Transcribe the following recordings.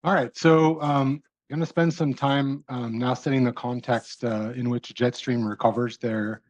All right, so I'm going to spend some time now setting the context in which JetStream recovers their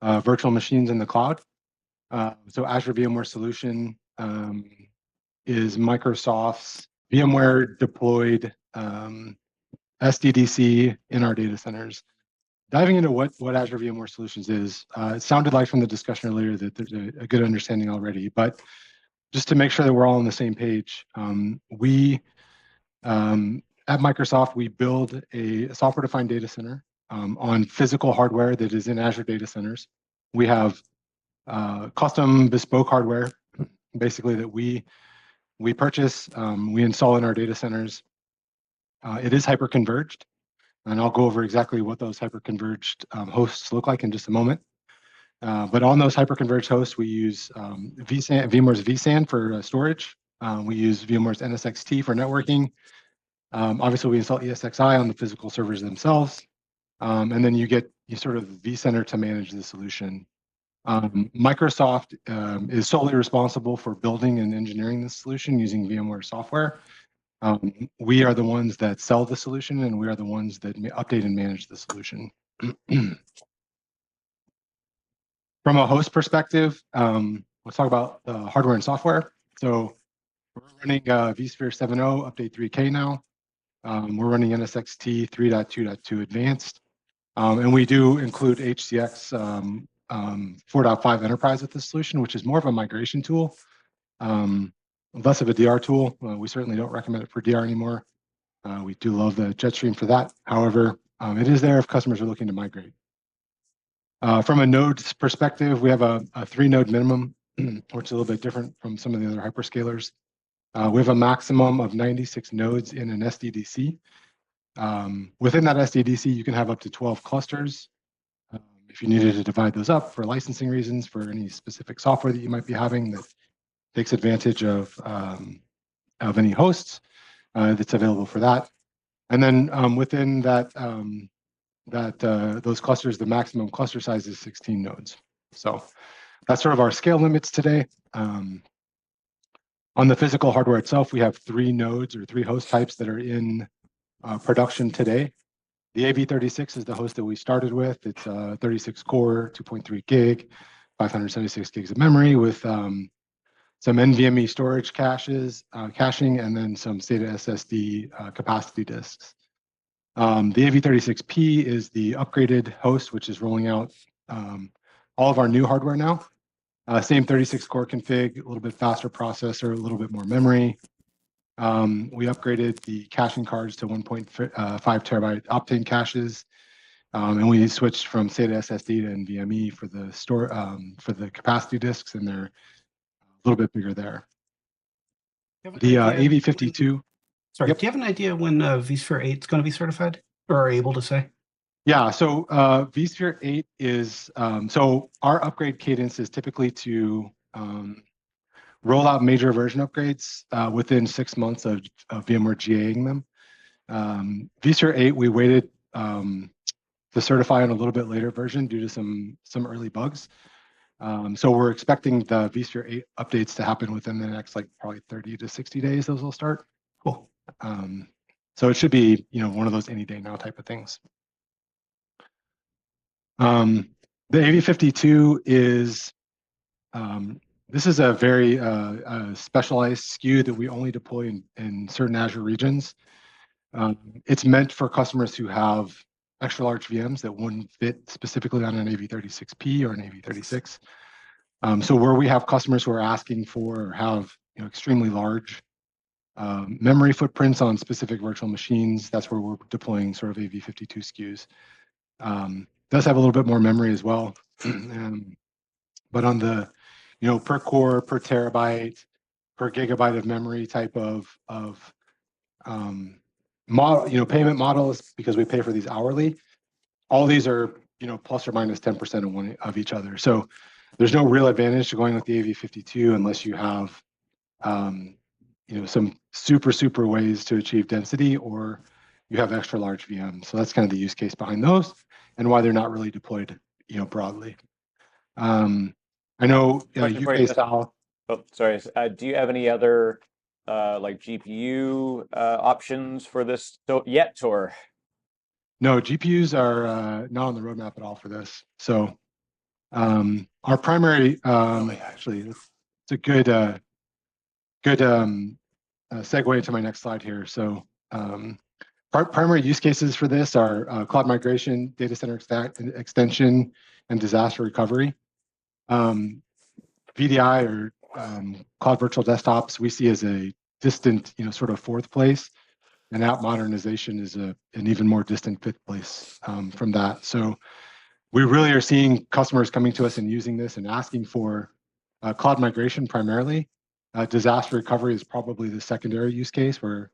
virtual machines in the cloud. So Azure VMware Solution is Microsoft's VMware deployed SDDC in our data centers. Diving into what Azure VMware Solutions is, it sounded like from the discussion earlier that there's a good understanding already, but just to make sure that we're all on the same page, at Microsoft, we build a software-defined data center on physical hardware that is in Azure data centers. We have custom bespoke hardware, basically that we purchase, we install in our data centers. It is hyper-converged, and I'll go over exactly what those hyper-converged hosts look like in just a moment. But on those hyper-converged hosts, we use VMware's vSAN for storage. We use VMware's NSXT for networking. Obviously, we install ESXi on the physical servers themselves. And then you sort of vCenter to manage the solution. Microsoft is solely responsible for building and engineering the solution using VMware software. We are the ones that sell the solution, and we are the ones that update and manage the solution. From a host perspective, let's talk about hardware and software. So we're running vSphere 7.0 update 3K now. We're running NSXT 3.2.2 advanced. And we do include HCX 4.5 enterprise with this solution, which is more of a migration tool, less of a DR tool. We certainly don't recommend it for DR anymore. We do love the JetStream for that. However, it is there if customers are looking to migrate. From a nodes perspective, we have a 3-node minimum, which is a little bit different from some of the other hyperscalers. We have a maximum of 96 nodes in an SDDC. Within that SDDC, you can have up to 12 clusters. If you needed to divide those up for licensing reasons, for any specific software that you might be having that takes advantage of any hosts, that's available for that. And then within that, those clusters, the maximum cluster size is 16 nodes. So that's sort of our scale limits today. On the physical hardware itself, we have 3 nodes or 3 host types that are in production today. The AV36 is the host that we started with. It's 36 core, 2.3 gig, 576 gigs of memory with some NVMe storage caching, and then some SATA SSD capacity disks. The AV36P is the upgraded host, which is rolling out all of our new hardware now. Same 36 core config, a little bit faster processor, a little bit more memory. We upgraded the caching cards to 1.5 terabyte Optane caches, and we switched from SATA SSD to NVMe for the capacity disks, and they're a little bit bigger there. The AV52. Sorry, yep. Do you have an idea when vSphere 8 is going to be certified, or are able to say? Yeah, so vSphere 8 is, so our upgrade cadence is typically to roll out major version upgrades within 6 months of VMware GAing them. vSphere 8, we waited to certify on a little bit later version due to some early bugs. So we're expecting the vSphere 8 updates to happen within the next probably 30 to 60 days. Those will start. Cool. So it should be one of those any day now type of things. The AV52 is this is a very specialized SKU that we only deploy in certain Azure regions. It's meant for customers who have extra large VMs that wouldn't fit specifically on an AV36P or an AV36. So where we have customers who are asking for or have extremely large memory footprints on specific virtual machines, that's where we're deploying sort of AV52 SKUs. Does have a little bit more memory as well, but on the per core, per terabyte, per gigabyte of memory type of model, payment models, because we pay for these hourly. All these are plus or minus 10% of each other. So there's no real advantage to going with the AV52 unless you have some super ways to achieve density, or you have extra large VMs. So that's kind of the use case behind those and why they're not really deployed broadly. I know UK style. Oh, sorry. Do you have any other like GPU options for this yet, or? No, GPUs are not on the roadmap at all for this. So our primary, actually, it's a good segue into my next slide here. So primary use cases for this are cloud migration, data center extension, and disaster recovery. VDI or cloud virtual desktops we see as a distant, sort of fourth place, and app modernization is an even more distant fifth place from that. So we really are seeing customers coming to us and using this and asking for cloud migration primarily. Disaster recovery is probably the secondary use case where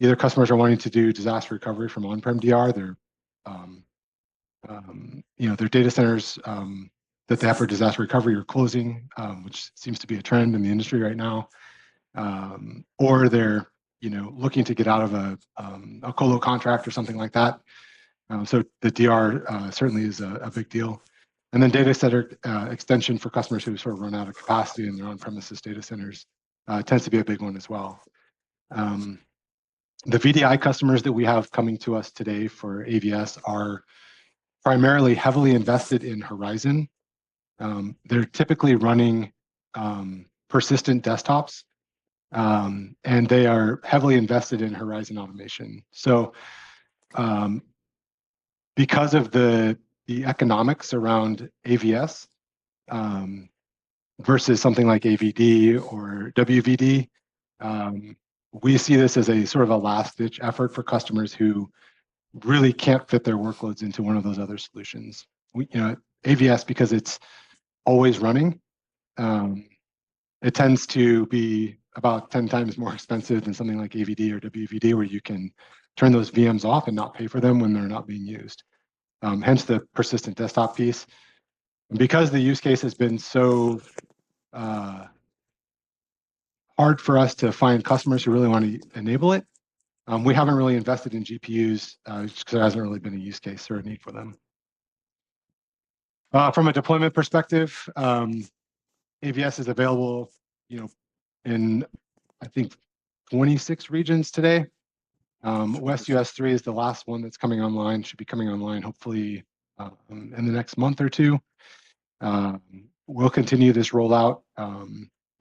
either customers are wanting to do disaster recovery from on-prem DR, their data centers that they have for disaster recovery are closing, which seems to be a trend in the industry right now, or they're looking to get out of a colo contract or something like that. So the DR certainly is a big deal. And then data center extension for customers who sort of run out of capacity in their on-premises data centers tends to be a big one as well. The VDI customers that we have coming to us today for AVS are primarily heavily invested in Horizon. They're typically running persistent desktops, and they are heavily invested in Horizon automation. So because of the economics around AVS versus something like AVD or WVD, we see this as a sort of a last-ditch effort for customers who really can't fit their workloads into one of those other solutions. AVS, because it's always running, it tends to be about 10 times more expensive than something like AVD or WVD, where you can turn those VMs off and not pay for them when they're not being used. Hence the persistent desktop piece. And because the use case has been so hard for us to find customers who really want to enable it, we haven't really invested in GPUs just because there hasn't really been a use case or a need for them. From a deployment perspective, AVS is available, in I think 26 regions today. West US 3 is the last one that's coming online. Should be coming online hopefully in the next month or two. We'll continue this rollout.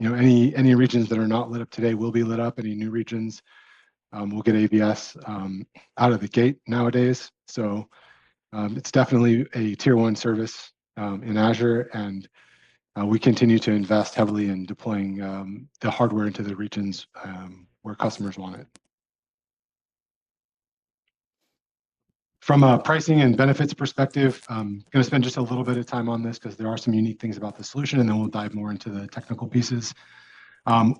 Any regions that are not lit up today will be lit up. Any new regions will get AVS out of the gate nowadays. So it's definitely a tier 1 service in Azure, and we continue to invest heavily in deploying the hardware into the regions where customers want it. From a pricing and benefits perspective, I'm going to spend just a little bit of time on this because there are some unique things about the solution, and then we'll dive more into the technical pieces.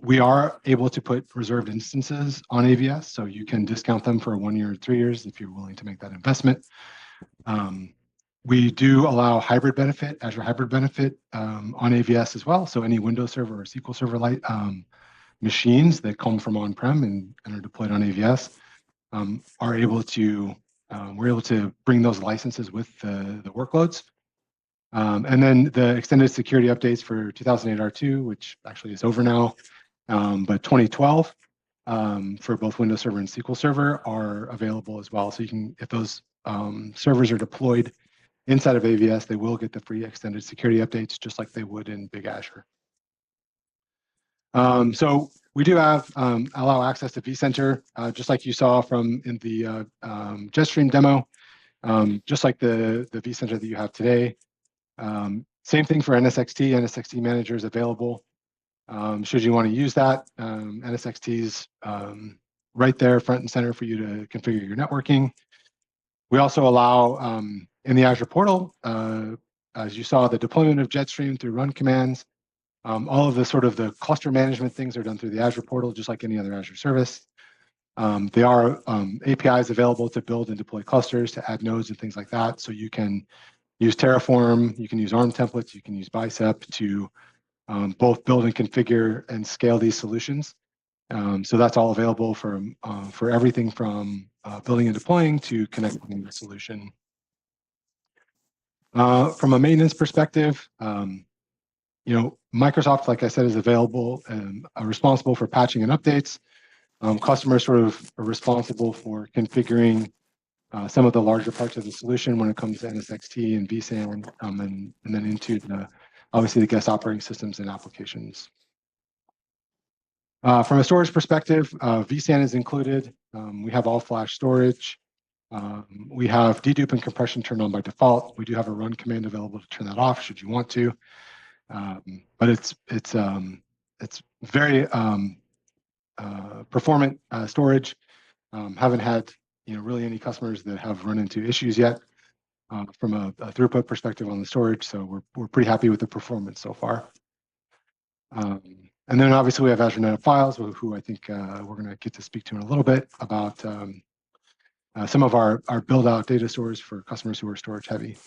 We are able to put reserved instances on AVS, so you can discount them for 1 year or 3 years if you're willing to make that investment. We do allow hybrid benefit, Azure hybrid benefit on AVS as well. So any Windows Server or SQL Server machines that come from on-prem and are deployed on AVS are able to, we're able to bring those licenses with the workloads. And then the extended security updates for 2008 R2, which actually is over now, but 2012 for both Windows Server and SQL Server are available as well. So you can, if those servers are deployed inside of AVS, they will get the free extended security updates just like they would in Big Azure. So we do have allow access to vCenter, just like you saw from in the JetStream demo, just like the vCenter that you have today. Same thing for NSXT. NSXT Manager is available. Should you want to use that, NSXT is right there front and center for you to configure your networking. We also allow in the Azure Portal, as you saw, the deployment of JetStream through run commands. All of the sort of the cluster management things are done through the Azure Portal, just like any other Azure service. There are APIs available to build and deploy clusters, to add nodes and things like that. So you can use Terraform, you can use ARM templates, you can use Bicep to both build and configure and scale these solutions. So that's all available for everything from building and deploying to connecting the solution. From a maintenance perspective, Microsoft, like I said, is available and responsible for patching and updates. Customers sort of are responsible for configuring some of the larger parts of the solution when it comes to NSXT and vSAN, and then into obviously the guest operating systems and applications. From a storage perspective, vSAN is included. We have all flash storage. We have dedupe and compression turned on by default. We do have a run command available to turn that off should you want to. But it's very performant storage. Haven't had really any customers that have run into issues yet from a throughput perspective on the storage. So we're pretty happy with the performance so far. And then obviously we have Azure NetApp Files, who I think we're going to get to speak to in a little bit about some of our build-out data stores for customers who are storage heavy.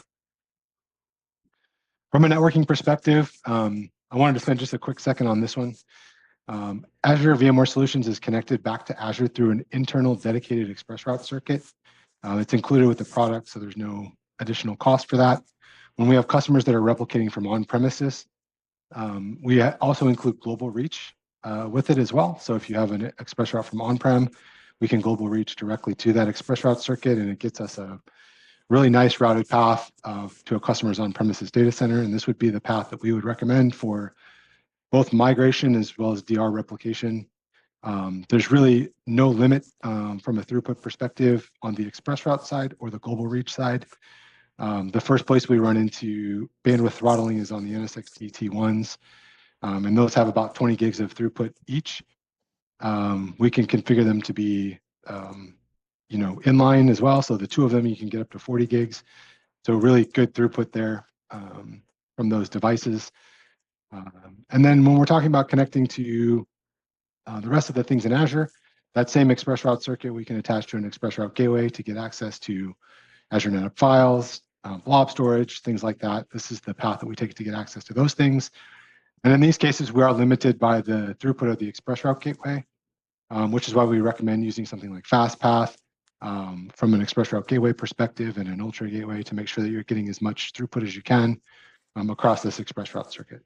From a networking perspective, I wanted to spend just a quick second on this one. Azure VMware Solutions is connected back to Azure through an internal dedicated express route circuit. It's included with the product, so there's no additional cost for that. When we have customers that are replicating from on-premises, we also include global reach with it as well. So if you have an express route from on-prem, we can global reach directly to that express route circuit, and it gets us a really nice routed path to a customer's on-premises data center. And this would be the path that we would recommend for both migration as well as DR replication. There's really no limit from a throughput perspective on the express route side or the global reach side. The first place we run into bandwidth throttling is on the NSXT T1s, and those have about 20 gigs of throughput each. We can configure them to be, inline as well. So the two of them, you can get up to 40 gigs. So really good throughput there from those devices. And then when we're talking about connecting to the rest of the things in Azure, that same express route circuit, we can attach to an express route gateway to get access to Azure NetApp Files, blob storage, things like that. This is the path that we take to get access to those things. And in these cases, we are limited by the throughput of the express route gateway, which is why we recommend using something like FastPath from an express route gateway perspective and an ultra gateway to make sure that you're getting as much throughput as you can across this express route circuit.